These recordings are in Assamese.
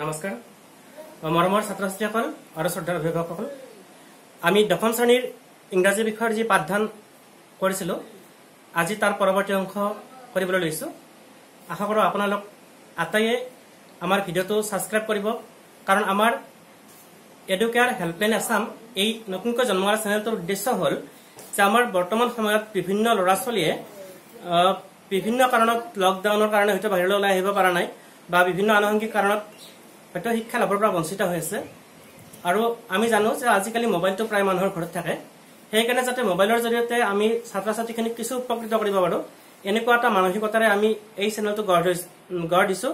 নমস্কাৰ মৰমৰ ছাত্ৰ ছাত্ৰীসকল আৰু শ্ৰদ্ধাৰ অভিভাৱকসকল আমি দশম শ্ৰেণীৰ ইংৰাজী বিষয়ৰ যি পাঠদান কৰিছিলো আজি তাৰ পৰৱৰ্তী অংশ কৰিবলৈ লৈছো আশা কৰোঁ আপোনালোক আটাইয়ে আমাৰ ভিডিঅটো সাবস্ক্ৰাইব কৰিব কাৰণ আমাৰ এডুকেয়াৰ হেল্পলাইন আসাম এই নতুনকৈ জন্ম হোৱা চেনেলটোৰ উদ্দেশ্য হ'ল যে আমাৰ বৰ্তমান সময়ত বিভিন্ন ল'ৰা ছোৱালীয়ে বিভিন্ন কাৰণত লকডাউনৰ কাৰণে হয়তো বাহিৰলৈ ওলাই আহিব পৰা নাই বা বিভিন্ন আনুষংগিক কাৰণত হয়তো শিক্ষা লাভৰ পৰা বঞ্চিত হৈ আছে আৰু আমি জানো যে আজিকালি মোবাইলটো প্ৰায় মানুহৰ ঘৰত থাকে সেইকাৰণে যাতে মোবাইলৰ জৰিয়তে আমি ছাত্ৰ ছাত্ৰীখিনিক কিছু উপকৃত কৰিব পাৰোঁ এনেকুৱা এটা মানসিকতাৰে আমি এই চেনেলটো গঢ় দিছো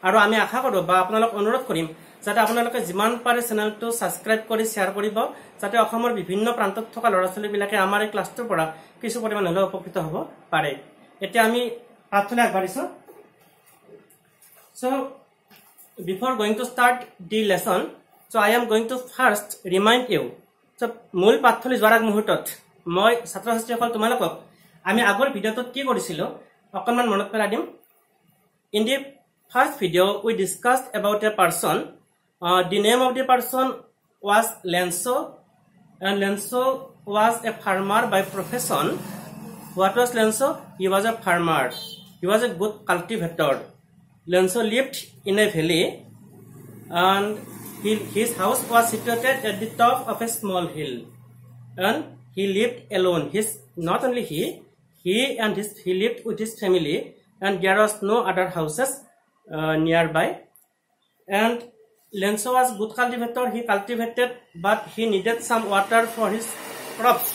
আৰু আমি আশা কৰোঁ বা আপোনালোক অনুৰোধ কৰিম যাতে আপোনালোকে যিমান পাৰে চেনেলটো সাবস্ক্ৰাইব কৰি শ্বেয়াৰ কৰিব যাতে অসমৰ বিভিন্ন প্ৰান্তত থকা ল'ৰা ছোৱালীবিলাকে আমাৰ এই ক্লাছটোৰ পৰা কিছু পৰিমাণ হ'লেও উপকৃত হ'ব পাৰে এতিয়া আমি পাঠলৈ আগবাঢ়িছো So before going to start the lesson, so I am going to first remind you. So মূল পাঠলৈ যোৱাৰ মুহূৰ্তত মই ছাত্ৰ ছাত্ৰীসকল তোমালোকক আমি আগৰ ভিডিঅ'টোত কি কৰিছিলো অকণমান মনত পেলাই দিম In the first video we discussed about a person. The name of the person was Lenso and Lenso was a farmer by profession. What was Lenso? He was a farmer. He was a good cultivator. Lenso lived in a valley and his house was situated at the top of a small hill and he lived alone. Not only he lived with his family and there was no other houses nearby and Lenso was good cultivator. He cultivated but he needed some water for his crops.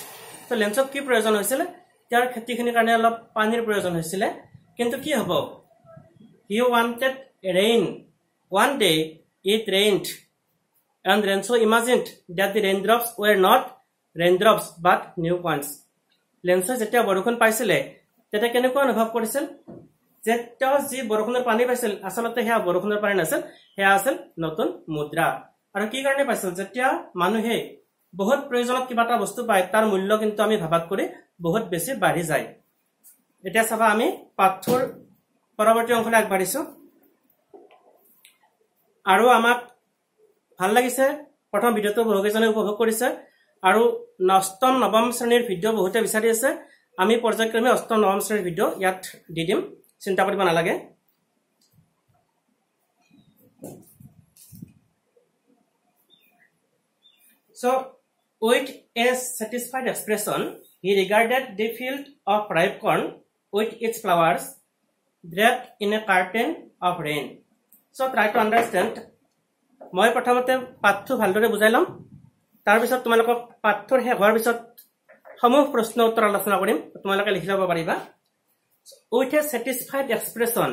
So Lenso কি প্ৰয়োজন হৈছিল তাৰ খেতিখিনিৰ কাৰণে অলপ পানীৰ প্ৰয়োজন হৈছিল কিন্তু কি হ'ব He wanted rain. One day it rained and Lenso imagined that the raindrops were not raindrops but new ones. Lenso যেতিয়া বৰষুণ পাইছিলে তেতিয়া কেনেকুৱা অনুভৱ কৰিছিল যে তেওঁ যি বৰষুণৰ পানী পাইছিল আসলতে হেয়া বৰষুণৰ পানী নাছিল হেয়া আছিল নতুন মুদ্ৰা আৰু কি কাৰণে পাইছিল যেতিয়া মানুহে বহুত প্ৰয়োজনত কিবা এটা বস্তু পায় তাৰ মূল্য কিন্তু আমি ভাবাত কৰি বহুত বেছি বাঢ়ি যায় এতিয়া চাবা আমি পাঠৰ পৰৱৰ্তী অংশলৈ আগবাঢ়িছো আৰু আমাক ভাল লাগিছে প্ৰথম ভিডিঅটো বহুকেইজনে উপভোগ কৰিছে আৰু অষ্টম নৱম শ্ৰেণীৰ ভিডিঅ' বহুতে বিচাৰি আছে আমি পৰ্যায়ক্ৰমে অষ্টম নৱম শ্ৰেণীৰ ভিডিঅ' ইয়াত দি দিম চিন্তা কৰিব নালাগে So with a satisfied expression he regarded the field of ripe corn with its flowers draped in a curtain of rain. So try to understand. মই প্ৰথমতে পাঠটো ভালদৰে বুজাই লম তাৰ পিছত তোমালোকক পাঠৰ শেষ হোৱাৰ পিছত সমূহ প্ৰশ্ন উত্তৰ আলোচনা কৰিম তোমালোকে লিখি ল'ব পাৰিবা With a satisfied expression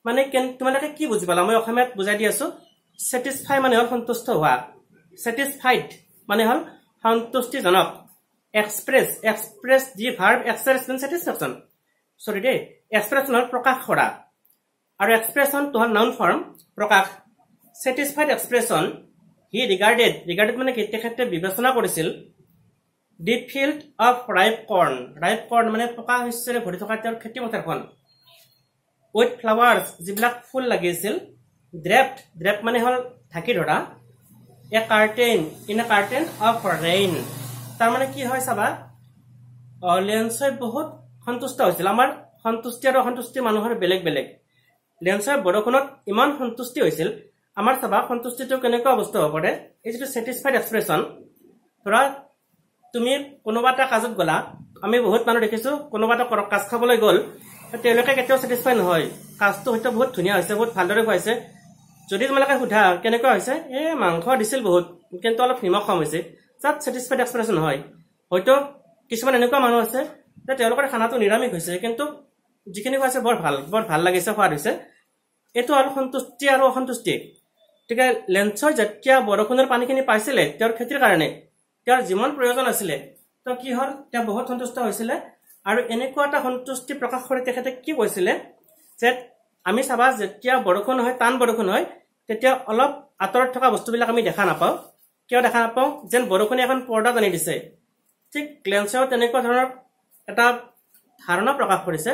মানে তোমালোকে কি বুজি পালা মই অসমীয়াত বুজাই দি আছো satisfy মানে হ'ল সন্তুষ্ট হোৱা satisfied মানে হ'ল সন্তুষ্টিজনক express the verb express means satisfaction sorry দেই expression হল প্ৰকাশ কৰা আৰু expression তো হল noun form প্ৰকাশ satisfied expression he regarded মানে কি তেখেতে বিবেচনা কৰিছিল the field of ripe corn মানে পকা শস্যৰে ভৰি থকা তেওঁৰ খেতি পথাৰখন with flowers যিবিলাক ফুল লাগিছিল draped মানে হল ঢাকি ধৰা a curtain of rain তাৰ মানে কি হয় চাবা লেন্সই বহুত সন্তুষ্ট হৈছিল আমাৰ সন্তুষ্টি আৰু অসন্তুষ্টি মানুহৰ বেলেগ বেলেগ লেন্সৰ বৰষুণত ইমান সন্তুষ্টি হৈছিল আমাৰ চাবা সন্তুষ্টিটো কেনেকুৱা অৱস্থা হ'ব পাৰে এই যেটো satisfied expression ধৰা তুমি কোনোবা এটা কাজত গলা আমি বহুত মানুহ দেখিছো কোনোবা এটা কাজ খাবলৈ গল তেওঁলোকে কেতিয়াও satisfied নহয় কাজটো হয়তো বহুত ধুনীয়া হৈছে বহুত ভালদৰে হৈছে যদি তোমালোকে সুধা কেনেকুৱা হৈছে মাংস দিছিল বহুত কিন্তু অলপ নিমখ কম হৈছে তাত satisfied expression হয় হয়তো কিছুমান এনেকুৱা মানুহ আছে যে তেওঁলোকৰ খানাটো নিৰামিষ হৈছে কিন্তু যিখিনি হৈছে বৰ ভাল লাগিছে সোৱাদ হৈছে এটো আৰু সন্তুষ্টি আৰু অসন্তুষ্টি ঠিক আছে লেন্সৰ যেতিয়া বৰষুণৰ পানীখিনি পাইছিলে তেওঁৰ খেতিৰ কাৰণে তেওঁৰ যিমান প্ৰয়োজন আছিল তো কি হল তেওঁ বহুত সন্তুষ্ট হৈছিল আৰু এনেকুৱা এটা সন্তুষ্টি প্ৰকাশ কৰি তেখেতে কি কৈছিলে যে আমি চাবা যেতিয়া বৰষুণ হয় টান বৰষুণ হয় তেতিয়া অলপ আতৰত থকা বস্তুবিলাক আমি দেখা নাপাওঁ কিয় দেখা নাপাওঁ যেন বৰষুণে এখন পৰ্দা টানি দিছে ঠিক লেন্সৰ তেনেকুৱা ধৰণৰ এটা ধাৰণা প্ৰকাশ কৰিছে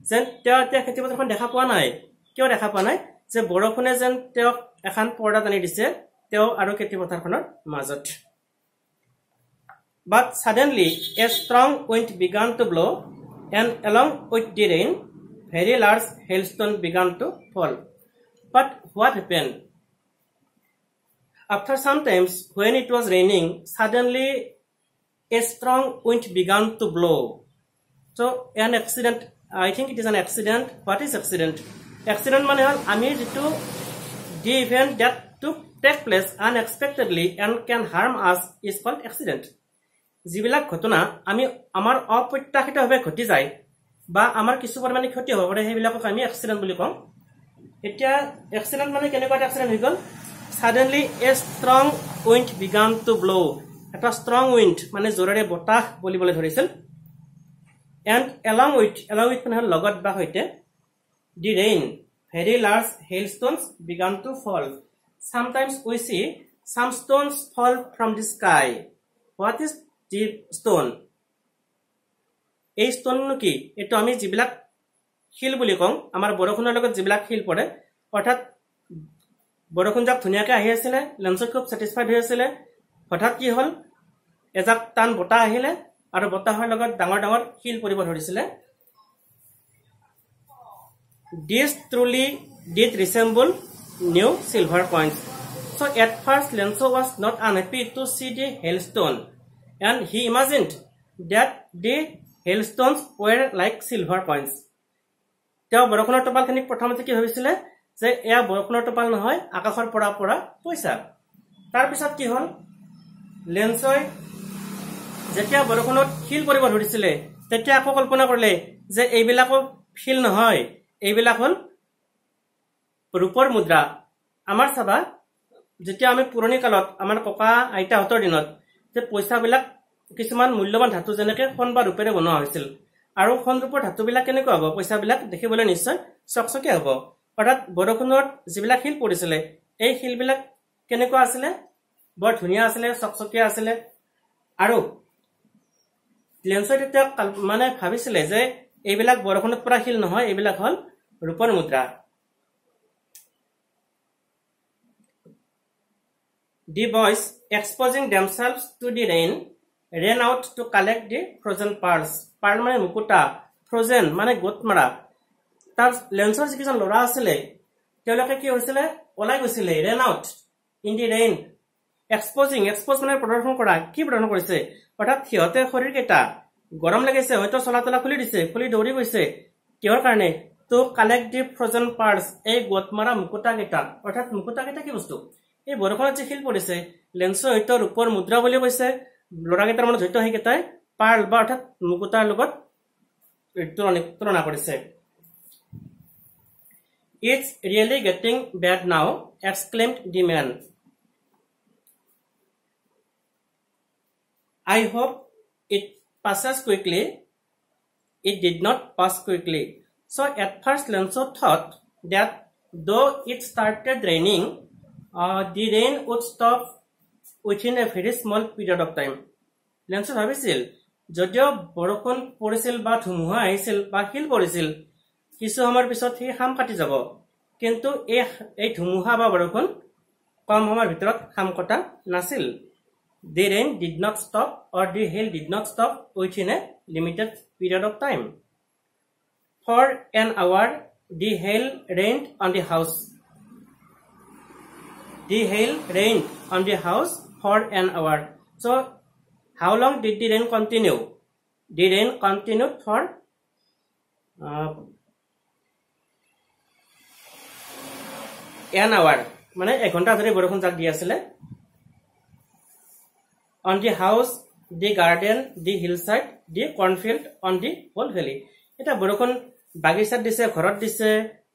যেন তেওঁ এতিয়া খেতিপথাৰখন দেখা পোৱা নাই কিয় দেখা পোৱা নাই যে বৰষুণে যেন তেওঁক এখন পৰ্দা টানি দিছে তেওঁ আৰু খেতি পথাৰখনৰ মাজত but suddenly a strong wind began to blow and along with the rain very large hailstones began to fall but what happened after some times when it was raining suddenly a strong wind began to blow so an accident I think it is an accident what is accident mane hol ami jitu the event that took take place unexpectedly and can harm us is called accident যিবিলাক ঘটনা আমি আমাৰ অপ্ৰত্যাশিতভাৱে ঘটি যায় বা আমাৰ কিছু পৰিমাণে ক্ষতি হ'ব পাৰে সেইবিলাকক আমি এক্সিডেন্ট বুলি কওঁ এতিয়া এক্সিডেন্ট মানে কেনেকুৱা এক্সিডেন্ট হৈ গ'ল suddenly a strong wind began to blow এটা strong wind মানে জোৰেৰে বতাহ বলিবলৈ ধৰিছিল and along with মানে লগত বা হৈতে the rain very large hailstones began to fall sometimes we see some stones fall from the sky what is the stone এই stone কি এটো আমি জিবিলাক হিল বুলি কওঁ আমাৰ বৰখনৰ লগত জিবিলাক হিল পৰে অৰ্থাৎ বৰখন যাক ধুনিয়াকে আহি আছিল লেন্সত খুব স্যাটিসফাইড হৈ আছিল হঠাৎ কি হল এজাক টান বতাহ আহিলে আৰু বতাহৰ লগত ডাঙৰ ডাঙৰ হিল পৰিব ধৰিছিল this truly did resemble new silver coins so at first Lenzo was not unhappy to see the hailstone and he imagined that the hailstones were like silver coins তেওঁ বৰখনৰ টপালখিনি প্ৰথমতে কি হৈছিল যে এয়া বৰখনৰ টপাল নহয় আকাশৰ পৰা পৰা পইচা তাৰ পিছত কি হল লেন্সই যেতিয়া বৰখনত হিল পৰিব ধৰিছিল তেতিয়া আকৌ কল্পনা কৰিলে যে এইবিলাকো হিল নহয় এইবিলাক হল ৰূপৰ মুদ্ৰা আমাৰ সভা যেতিয়া আমি পুৰণি কালত আমাৰ ককা আইতা হতৰ দিনত যে পইচাবিলাক কিছুমান মূল্যবান ধাতু যেনেকে সোণ বা ৰূপেৰে বনোৱা হৈছিল আৰু সোণ ৰূপৰ ধাতুবিলাক কেনেকুৱা হ'ব পইচাবিলাক দেখিবলৈ নিশ্চয় চকচকীয়া হ'ব অৰ্থাৎ বৰখনত যিবিলাক হিল পৰিছিল এই হিলবিলাক কেনেকুৱা আছিল বৰ ধুনিয়া আছিল চকচকীয়া আছিল আৰু লেন্সৰ তেতিয়া মানে ভাবিছিল যে এইবিলাক বৰখনত পৰা হিল নহয় এইবিলাক হল ৰূপৰ মুদ্ৰা The boys exposing themselves to the rain ran out to collect the frozen pearls. Pearl মানে মুকুতা frozen মানে গোটমৰা তাৰ লেন্সৰ যিজন লৰা আছিল তেওঁলোকে কি হৈছিল ওলাই গৈছিল ran out in the rain expose মানে প্ৰদৰ্শন কৰা কি প্ৰদৰ্শন কৰিছে অৰ্থাৎ সিহঁতে শৰীৰ কেটা গৰম লাগিছে হয়তো চলাতলা খুলি দিছে খুলি দৌৰি গৈছে কিহৰ কাৰণে to collect the frozen pearls এই গোটমৰা মুকুতা কেটা অৰ্থাৎ মুকুতা কেটা কি বস্তু এই বৰখনত যে হিল পৰিছে লেন্সৰ হয়তো ৰূপৰ মুদ্ৰা বুলি কৈছে লৰাকেইটাৰ মনত হয়তো হেকেটাই পাৰ্ল বা অৰ্থাৎ মুকুতাৰ লগত তুলনা কৰিছে It's really getting bad now exclaimed the man I hope it passes quickly it did not pass quickly so at first Lenzo thought that though it started raining the rain would stop within a very small period of time. Lenzo ভাবিছিল যদিও বৰষুণ পৰিছিল বা ধুমুহা আহিছিল বা হিল পৰিছিল কিছু সময়ৰ পিছত হি হাম কাটি যাব কিন্তু এই ধুমুহা বা বৰষুণ কম সময়ৰ ভিতৰত হাম কটা নাছিল The rain did not stop or the hail did not stop within a limited period of time. For an hour the hail rained on the house. The hail rained on the house for an hour. So, how long did the rain continue? The rain continued for an hour. মানে 1 ঘন্টা ধৰি বৰষুণ জাক দি আছিল on the house, the garden, the hillside, the cornfield, on the whole valley. এটা বৰষুণ বাগিচাত দিছে ঘৰত দিছে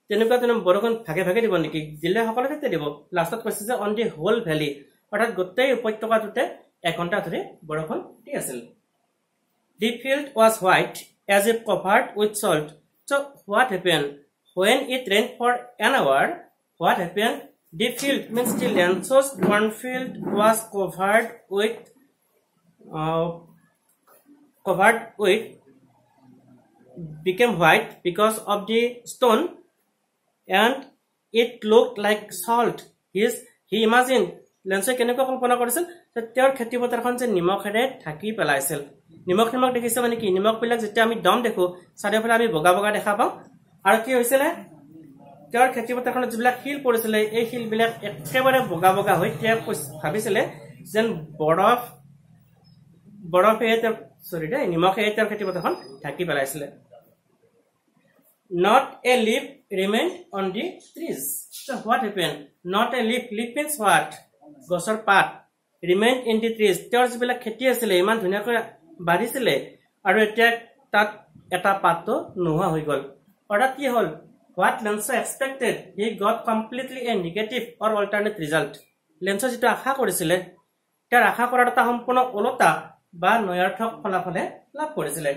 তেনেকুৱা বৰষুণ ভাগে ভাগে দিব নেকি দিলে সকলোতে দিব লাষ্টত কৈছে যে on the whole valley অৰ্থাৎ গোটেই উপত্যকাটোতে 1 ঘন্টা ধৰি বৰষুণ দি আছিল The field was white as if covered with salt. So what happened when it rained for an hour? What happened? The field means the Lenzo's cornfield was covered with became white because of the stone and it looked like salt he imagined লেন্সে কেনেকৈ কল্পনা কৰিছিল যে তেওঁৰ খেতি পথাৰখন যে নিমখেৰে ঢাকি পেলাইছিল নিমখ দেখিছে মানে কি নিমখ বিলাক যেতিয়া আমি দম দেখো চাৰিওফালে আমি বগা বগা দেখা পাওঁ আৰু কি হৈছিল তেওঁৰ খেতি পথাৰখনত যিবিলাক শিল পৰিছিল এই শিল বিলাক একেবাৰে বগা বগা হৈ তেওঁ ভাবিছিল যেন বৰফে নিমখে তেওঁৰ খেতি পথাৰখন ঢাকি পেলাইছিল Not a leaf remained on the trees. So what happened? Not a leaf. Leaf means what? গছৰ পাত remained in the trees. তেওঁৰ যিবিলাক খেতি আছিলে ইমান ধুনীয়াকৈ বাঢ়িছিলে আৰু এতিয়া তাত এটা পাতো নোহোৱা হৈ গল অৰ্থাৎ কি হল What Lenso expected, he got completely a negative or alternate result. Lenso যেটো আশা কৰিছিলে তাৰ আশা কৰাৰ এটা সম্পূৰ্ণ ওলটা বা নয়াৰ্থক ফলাফলে লাভ কৰিছিলে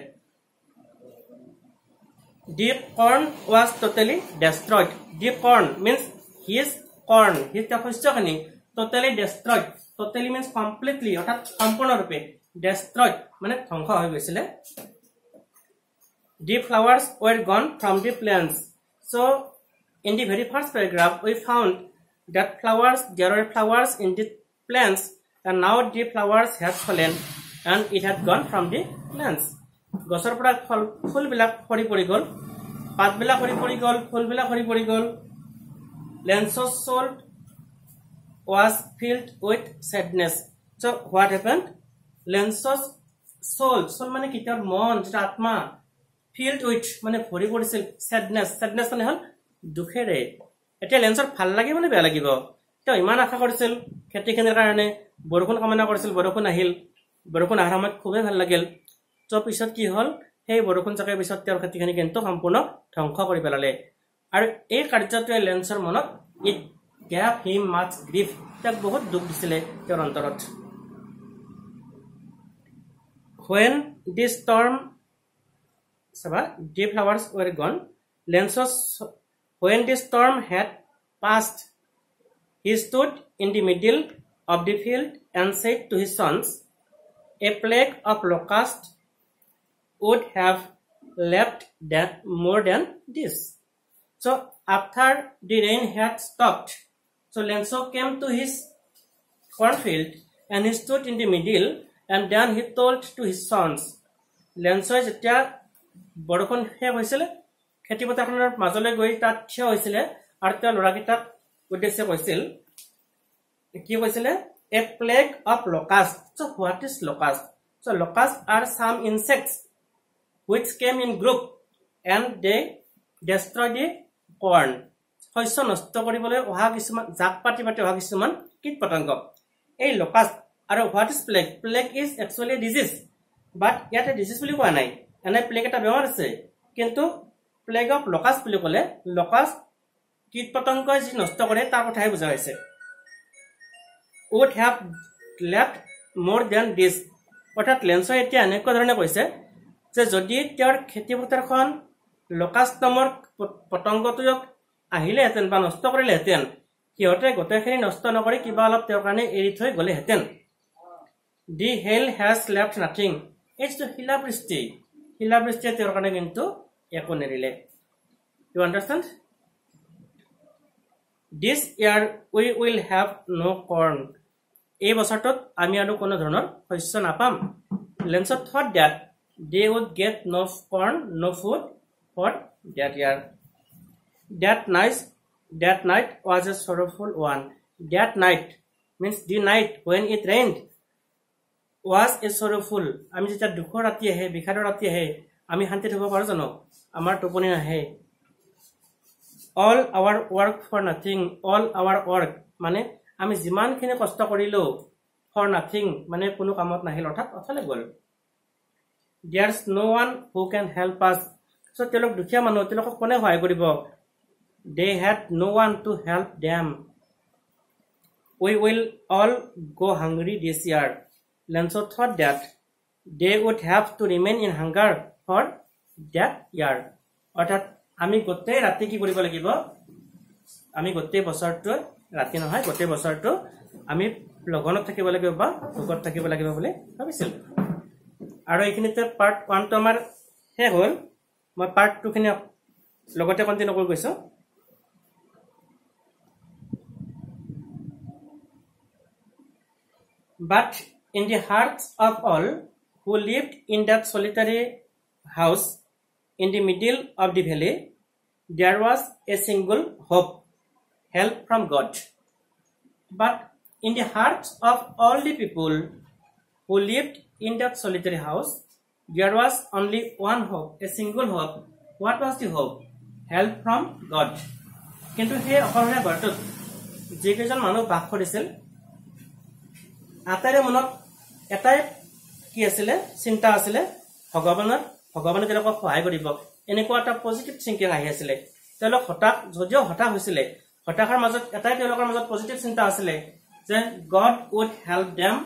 Deep corn was totally destroyed. Deep corn means his corn. His শস্যখিনি totally destroyed. Totally means completely. অর্থাৎ সম্পূৰ্ণৰূপে destroyed মানে ধ্বংস হৈ গৈছিলে. Deep flowers were gone from the plants. So in the very first paragraph we found that there were flowers in the plants and now the flowers have fallen and it had gone from the plants. গছৰ পৰা ফুল বিলাক সৰি পৰি গল পাত বিলাক সৰি পৰি গল ফুল বিলাক সৰি পৰি গল Lenso's soul was filled with sadness so what happened Lenso's soul মানে কি তেওঁৰ মন যেটা আত্মা filled with মানে ভৰি পৰিছিল sadness মানে হল দুখেৰে এতিয়া লেন্সৰ ভাল লাগিব মানে বেয়া লাগিব তেওঁ ইমান আশা কৰিছিল খেতিখিনিৰ কাৰণে বৰষুণ কামনা কৰিছিল বৰষুণ আহিল বৰষুণ আহাৰ সময়ত খুবেই ভাল লাগিল তো পিছত কি হল সেই বৰষুণ চাকে পিছত তেওঁৰ খেতিখিনি কিন্তু সম্পূৰ্ণ ধ্বংস কৰি পেলালে আৰু এই কাৰ্যটোৱে লেন্সৰ মনত it gave him much grief তাক বহুত দুখ দিছিলে তেওঁৰ অন্তৰত when the storm deep flowers were gone when the storm had passed he stood in the middle of the field and said to his sons a plague of locusts would have left that more than this. So after the rain had stopped, so Lenso came to his cornfield and he stood in the middle and then he told to his sons. Lenso যেতিয়া বৰষুণ শেষ হৈছিল খেতি পথাৰখনৰ মাজলৈ গৈ তাত থিয় হৈছিল আৰু তেওঁ লৰাকেইটাক উদ্দেশ্যে কৈছিল কি কৈছিল a plague of locusts. So what is locust? So locusts are some insects which came in group and they destroy the corn. শস্য নষ্ট কৰিবলৈ অহা কিছুমান জাক পাতি অহা কিছুমান কীট পতংগ এই locust আৰু what is plague? Plague is actually a disease but ইয়াতে disease বুলি কোৱা নাই এনে plague এটা বেমাৰ আছে কিন্তু plague of locust বুলি ক'লে locust কীট পতংগই যি নষ্ট কৰে তাৰ কথাই বুজা হৈছে would have left more than this অৰ্থাৎ লেন্সো এতিয়া এনেকুৱা ধৰণে কৈছে যে যদি তেওঁৰ খেতি পথাৰখন লকাষ্ট নামৰ পতংগটোক আহিলেহেঁতেন বা নষ্ট কৰিলেহেঁতেন সিহঁতে গোটেইখিনি নষ্ট নকৰি কিবা অলপ তেওঁৰ কাৰণে এৰি থৈ গ'লেহেঁতেন the hail has left nothing এইটো শিলাবৃষ্টিয়ে তেওঁৰ কাৰণে কিন্তু একো নেৰিলে you understand this year we will have no' corn এই বছৰটোত আমি আৰু কোনো ধৰণৰ শস্য নাপাম লেন্সত thought that they would get no corn no food for that year that night was a sorrowful one that night means the night when it rained was a sorrowful আমি যেতিয়া দুখৰ ৰাতি আহে বিখাৰৰ ৰাতি আহে আমি শান্তিত হ'ব পাৰো জানো আমাৰ টোপনি নাহে all our work for nothing all our work মানে আমি যিমানখিনি কষ্ট কৰিলো for nothing মানে কোনো কামত নাহিল অৰ্থাৎ অথলে গ'ল There's no one who can help us. So তেওঁলোক দুখীয়া মানুহ তেওঁলোকক কোনে সহায় কৰিব They had no one to help them. We will all go hungry this year. Lenso thought that they would have to remain in hunger for that year. অৰ্থাৎ আমি গোটেই ৰাতি কি কৰিব লাগিব আমি গোটেই বছৰটো ৰাতি নহয় গোটেই বছৰটো আমি লগনত থাকিব লাগিব বা ভোকত থাকিব লাগিব বুলি ভাবিছিল আৰু এইখিনিতে পাৰ্ট 1 টো আমাৰ হে হ'ল মই পাৰ্ট 2 খিনি লগতে কন্টিনিউ কৰি গৈছো But in the hearts of all who lived in that solitary house in the middle of the valley, there was a single hope, help from God. But in the hearts of all the people who lived in that solitary house, there was only one hope, a single hope. What was the hope? Help from God. কিন্তু সেই অসমীয়া ঘৰটোত যিকেইজন মানুহ বাস কৰিছিল আটাইৰে মনত এটাই কি আছিলে চিন্তা আছিলে ভগৱানে তেওঁলোকক সহায় কৰিব এনেকুৱা এটা পজিটিভ থিংকিং আহি আছিলে তেওঁলোক যদিও হতাশ হৈছিলে হতাশাৰ মাজত এটাই তেওঁলোকৰ মাজত পজিটিভ চিন্তা আছিলে যে God would help them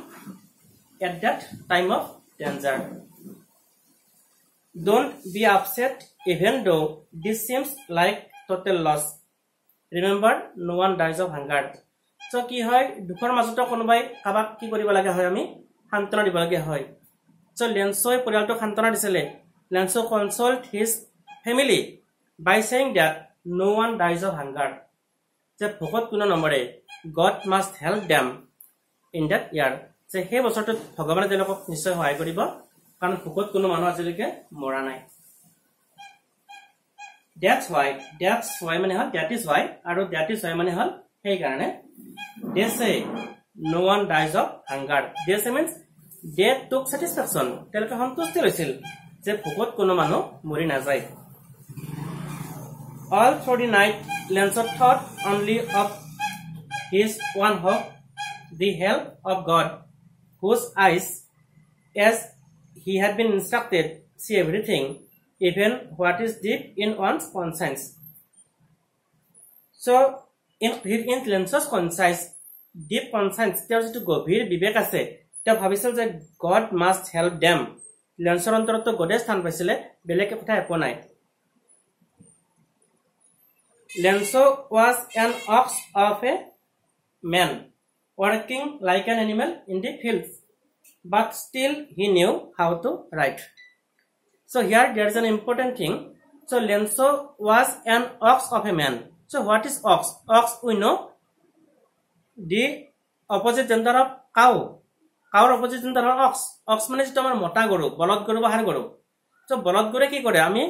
at that time of danger. Don't be upset even though this seems like total loss. Remember, no one dies of hunger. So কি হয় দুখৰ মাজতো কোনোবাই কাবাক কি কৰিব লাগে হয় আমি সান্তনা দিব লাগে হয় so লেন্সই পৰিয়ালটো সান্তনা দিছিলে লেন্সো consoled his family by saying that no one dies of hunger. যে ভোকত কোনো নমৰে God must help them in that year. যে সেই বছৰটোত ভগৱানে তেওঁলোকক নিশ্চয় সহায় কৰিব কাৰণ ভোকত কোনো মানুহ আজিলৈকে মৰা নাই that's why মানে হল that is why আৰু that is why মানে হল সেই কাৰণে they say no one dies of hunger. They say means they took satisfaction. তেওঁলোকে সন্তুষ্টি লৈছিল যে ভোকত কোনো মানুহ মৰি নাযায় all through the night Lancelot thought only of his one hope, the help of God, whose eyes, as he had been instructed, see everything, even what is deep in one's conscience. So, in Lancelot's conscience, deep conscience, there is to go. Vir Vivek ase. They bhabisil that God must help them. Lancelot ontorot to Godes than paisile, beleke kotha eponai. Lancelot was an ox of a man, working like an animal in the fields, but still he knew how to write. So here there is an important thing. So Lancelot was an ox of a man. So what is ox? Ox we know the opposite gender of cow. Cow opposite gender of ox. Ox মানে যেটা আমাৰ মোটা গৰু, বলদ গৰু বা হাড় গৰু। So বলদ গৰুৱে কি কৰে আমি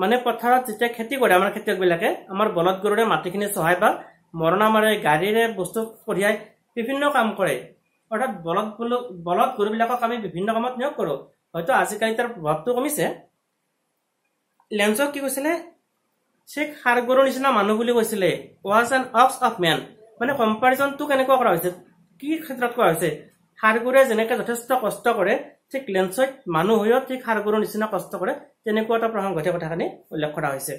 মানে পথাৰত যেতিয়া খেতি কৰে আমাৰ খেতিয়ক বিলাকে আমাৰ বলদ গৰুৰে মাটিখিনি চহাই বা মৰণা মাৰে গাড়ীৰে বস্তু কঢ়িয়াই বিভিন্ন কাম কৰে অৰ্থাৎ বলদ গৰুবিলাকক আমি বিভিন্ন কামত নিয়োগ কৰো হয়তো আজিকালি তাৰ প্ৰভাৱটো কমিছে লেন্সক কি কৈছিলে সে হাড় গৰুৰ নিচিনা মানুহ বুলি কৈছিলে was an ox of man মানে কম্পাৰিজনটো কেনেকুৱা কৰা হৈছে কি ক্ষেত্ৰত কৰা হৈছে হাড় গৰুৱে যেনেকৈ যথেষ্ট কষ্ট কৰে ঠিক লেন্সত মানুহ হৈও ঠিক হাড় গৰুৰ নিচিনা কষ্ট কৰে তেনেকুৱা এটা প্ৰসংগ ঘটে কথাখিনি উল্লেখ কৰা হৈছে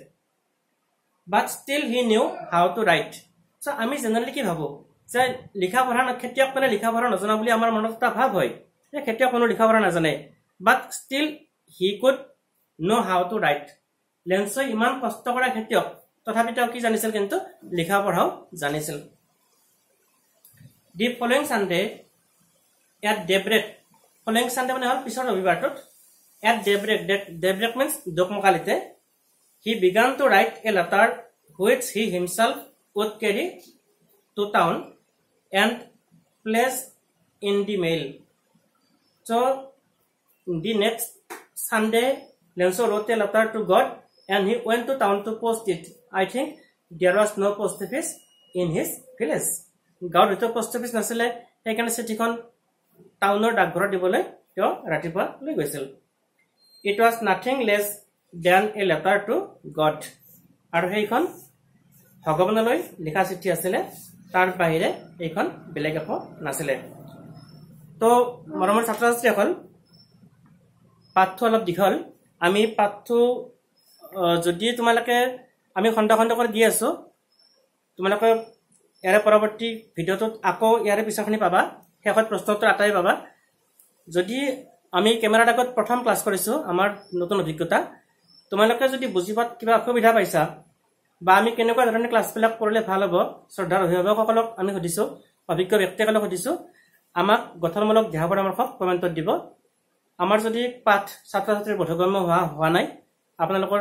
but still he knew how to write. So আমি জেনাৰেলি কি ভাবো যে লিখা পঢ়া খেতিয়ক মানে লিখা পঢ়া নজনা বুলি আমাৰ মনত এটা ভাৱ হয় যে খেতিয়ক কোনো লিখা পঢ়া নাজানে but still he could know how to write. লেন্সই ইমান কষ্ট কৰা খেতিয়ক তথাপি তেওঁ কি জানিছিল কিন্তু লিখা পঢ়াও জানিছিল The following Sunday at daybreak following Sunday মানে হল পিছৰ ৰবিবাৰটোত at daybreak means দোকমকালিতে he began to write a letter which he himself would carry to town and place in the mail. So the next Sunday Lancelot wrote a letter to God and he went to town to post it. I think there was no post office in his village. God with post office nasile সেইকাৰণে চিঠিখন টাউনৰ ডাকঘৰত দিবলৈ তেওঁ ৰাতিপুৱা লৈ গৈছিল It was nothing less than a letter to God. আৰু সেইখন ভগৱানলৈ লিখা চিঠি আছিল তাৰ বাহিৰে এইখন বেলেগ একো নাছিল তো মৰমৰ ছাত্ৰ ছাত্ৰীসকল পাঠটো অলপ দীঘল আমি পাঠটো যদি তোমালোকে আমি খণ্ড কৰি দি আছো তোমালোকে ইয়াৰ পৰৱৰ্তী ভিডিঅটোত আকৌ ইয়াৰ পিছৰখিনি পাবা শেষত প্ৰশ্নোত্তৰ আটাই পাবা যদি আমি কেমেৰাৰ আগত প্ৰথম ক্লাছ কৰিছো আমাৰ নতুন অভিজ্ঞতা তোমালোকে যদি বুজিবাত কিবা অসুবিধা পাইছা বা আমি কেনেকুৱা ধৰণে ক্লাছবিলাক কৰিলে ভাল হ'ব শ্ৰদ্ধাৰ অভিভাৱকসকলক আমি সুধিছো অভিজ্ঞ ব্যক্তিসকলক সুধিছো আমাক গঠনমূলক দিহা পৰামৰ্শ কমেণ্টত দিব আমাৰ যদি পাঠ ছাত্ৰ ছাত্ৰীৰ বোধগম্য হোৱা নাই আপোনালোকৰ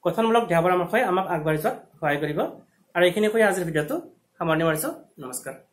গঠনমূলক দিহা পৰামৰ্শই আমাক আগবাঢ়ি যোৱাত সহায় কৰিব আৰু এইখিনি কৈ আজিৰ ভিডিঅটো সামৰণি মাৰিছো নমস্কাৰ